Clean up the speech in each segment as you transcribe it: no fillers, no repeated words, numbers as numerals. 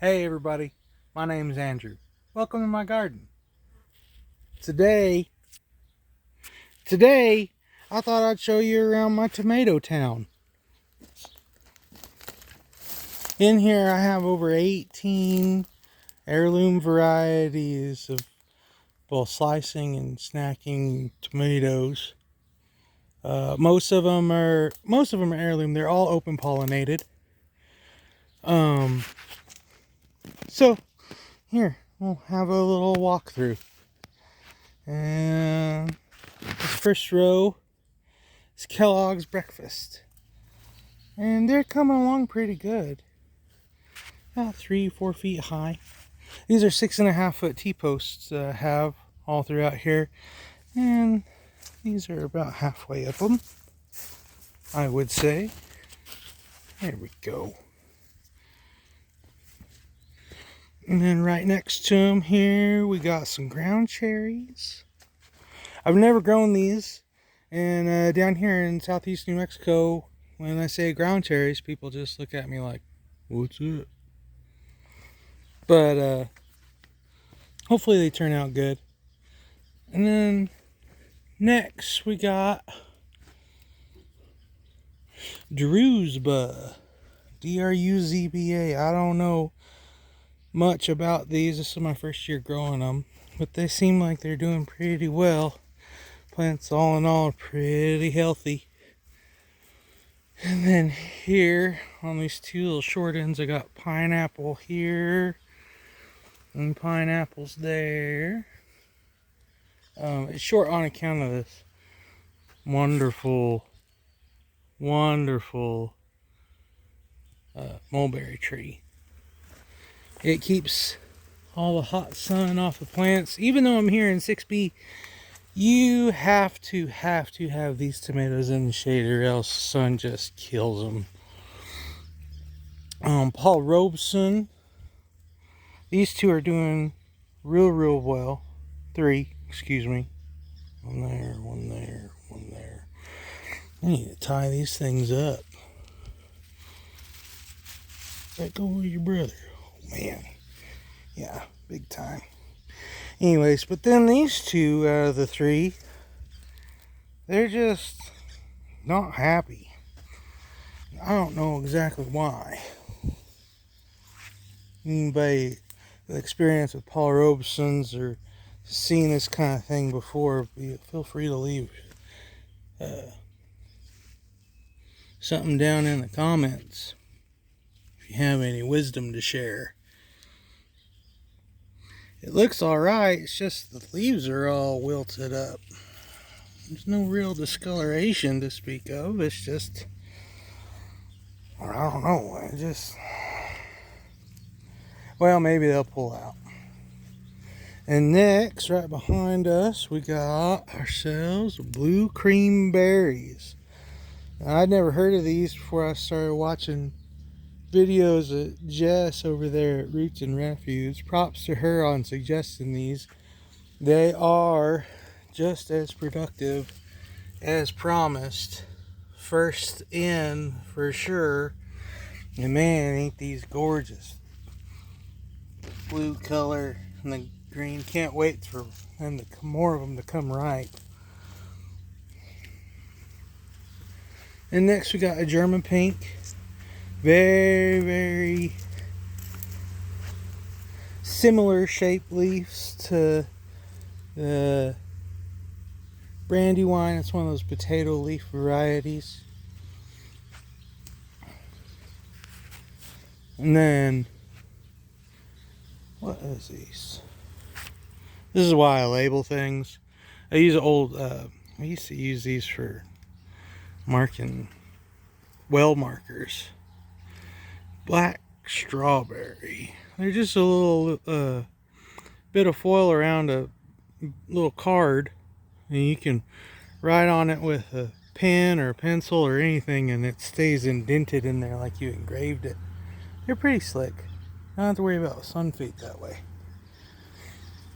Hey everybody, my name is Andrew. Welcome to my garden. Today I thought I'd show you around my tomato town. In here I have over 18 heirloom varieties of both slicing and snacking tomatoes. Most of them are heirloom. They're all open pollinated. So here we'll have a little walkthrough. And this first row is Kellogg's breakfast. And they're coming along pretty good. About 3-4 feet high. These are 6.5 foot T-posts I have all throughout here. And these are about halfway up them, I would say. There we go. And then right next to them here, we got some ground cherries. I've never grown these. And down here in southeast New Mexico, when I say ground cherries, people just look at me like, what's it? But hopefully they turn out good. And then next we got Druzba. D-R-U-Z-B-A. I don't know much about these. This is my first year growing them. But they seem like they're doing pretty well. Plants all in all are pretty healthy. And then here on these two little short ends I got pineapple here and pineapples there. It's short on account of this wonderful mulberry tree. It keeps all the hot sun off the plants. Even though I'm here in 6B, you have to have these tomatoes in the shade or else the sun just kills them. Paul Robeson. These two are doing real well. 3, excuse me. One there, one there, one there. I need to tie these things up. Let go of your brother. Oh, man. Yeah, big time. Anyways, but then these two out of the 3, they're just not happy. I don't know exactly why. Anybody with experience with Paul Robeson's or seen this kind of thing before, feel free to leave something down in the comments if you have any wisdom to share. It looks alright, it's just the leaves are all wilted up. There's no real discoloration to speak of. It's just, I don't know, well, maybe they'll pull out. And next, right behind us, we got ourselves blue cream berries. Now, I'd never heard of these before I started watching videos of Jess over there at Roots and Refuge. Props to her on suggesting these. They are just as productive as promised. First in for sure. And man, ain't these gorgeous. Blue color and the green. Can't wait for them to more of them to come ripe. And next we got a German pink. Very similar shaped leaves to the Brandywine. It's one of those potato leaf varieties. And then, what is these? This is why I label things. I use I used to use these for marking well markers. Black strawberry. They're just a little bit of foil around a little card, and you can write on it with a pen or a pencil or anything, and it stays indented in there like you engraved it. They're pretty slick. I don't have to worry about sun feet that way.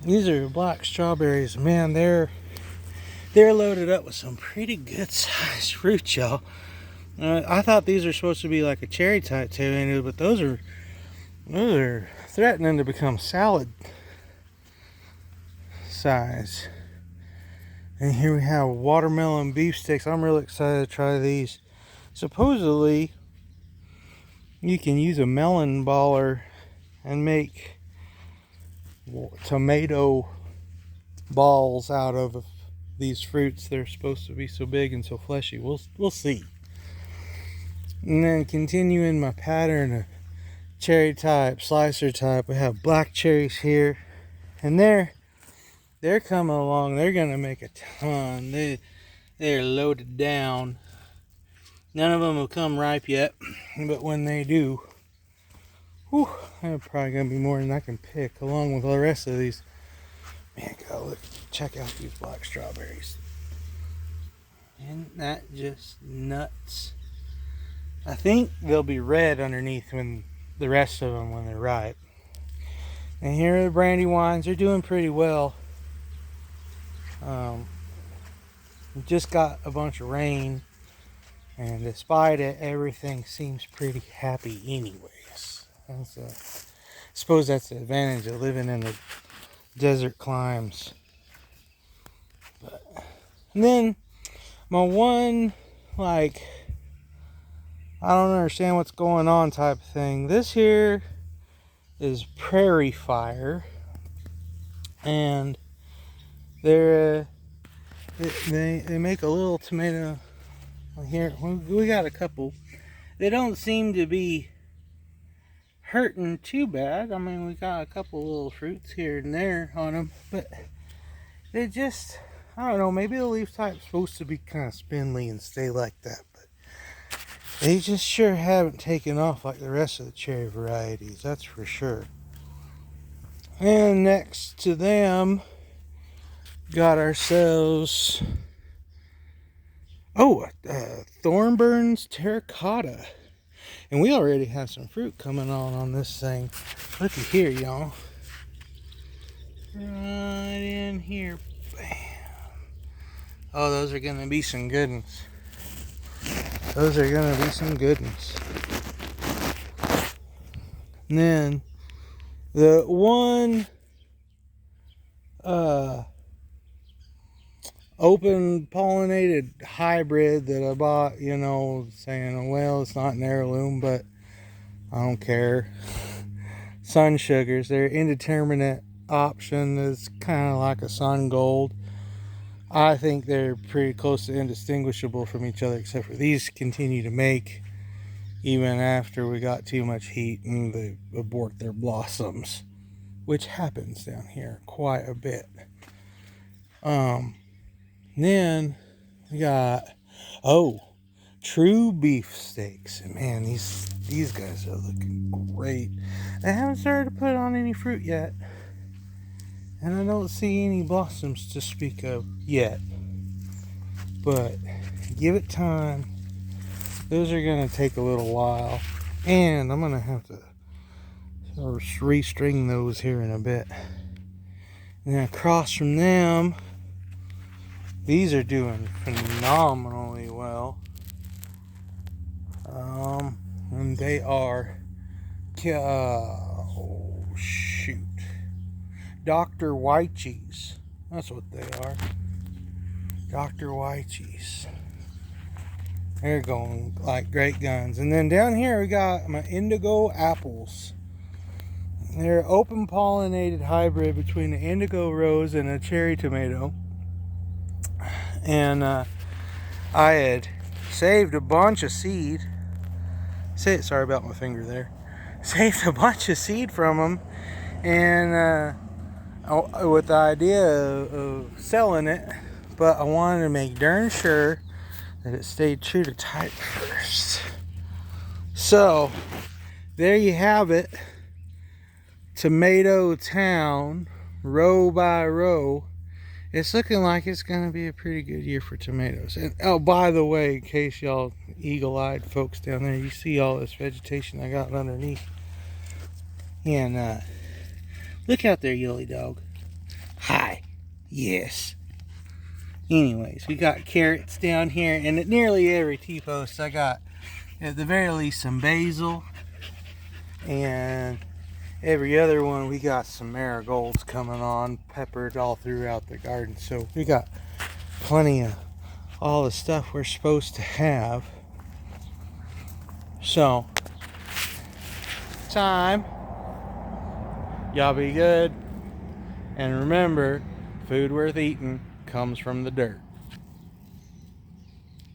These are black strawberries. Man, they're loaded up with some pretty good sized fruit, y'all. I thought these are supposed to be like a cherry type tomato, but those are Those are threatening to become salad size. And here we have watermelon beefsteaks. I'm really excited to try these. Supposedly, you can use a melon baller and make tomato balls out of these fruits. They're supposed to be so big and so fleshy. We'll see. And then continuing my pattern of cherry type, slicer type, we have black cherries here, and they're coming along. They're gonna make a ton. They're loaded down. None of them have come ripe yet, but when they do, whew, they're probably gonna be more than I can pick, along with the rest of these. Man, go look, check out these black strawberries. Isn't that just nuts? I think they'll be red underneath when the rest of them when they're ripe. And here are the brandywines. They're doing pretty well. We just got a bunch of rain, and despite it, everything seems pretty happy anyways. I suppose that's the advantage of living in the desert climes. And then my one, like, I don't understand what's going on type of thing. This here is Prairie Fire, and they make a little tomato here. We got a couple. They don't seem to be hurting too bad. I mean, we got a couple little fruits here and there on them, but they just, I don't know, maybe the leaf type's supposed to be kind of spindly and stay like that, but they just sure haven't taken off like the rest of the cherry varieties, that's for sure. And next to them, got ourselves, Thornburns Terracotta. And we already have some fruit coming on this thing. Looky here, y'all. Right in here. Bam. Oh, those are going to be some good ones. Those are going to be some good ones. And then, the one open pollinated hybrid that I bought, you know, saying, well, it's not an heirloom, but I don't care. Sun Sugars, they're indeterminate option. It's kind of like a Sun Gold. I think they're pretty close to indistinguishable from each other, except for these continue to make even after we got too much heat and they abort their blossoms, which happens down here quite a bit. Then we got true beefsteaks, and man, these guys are looking great. They haven't started to put on any fruit yet, and I don't see any blossoms to speak of yet, but give it time. Those are gonna take a little while, and I'm gonna have to restring those here in a bit. And then across from them, these are doing phenomenally well. And they are, Dr. Wychees. That's what they are. Dr. Wychees. They're going like great guns. And then down here we got my indigo apples. They're open pollinated hybrid between an indigo rose and a cherry tomato. And I had saved a bunch of seed. Sorry about my finger there. Saved a bunch of seed from them, and with the idea of selling it, but I wanted to make darn sure that it stayed true to type first. So there you have it. Tomato Town, row by row. It's looking like it's going to be a pretty good year for tomatoes. And oh, by the way, in case y'all eagle-eyed folks down there, you see all this vegetation I got underneath. And look out there, Yoli Dog. Hi. Yes. Anyways, we got carrots down here, and at nearly every T-post I got, at the very least, some basil and every other one we got some marigolds coming on, peppered all throughout the garden. So we got plenty of all the stuff we're supposed to have. So, time. Y'all be good. And remember, food worth eating comes from the dirt.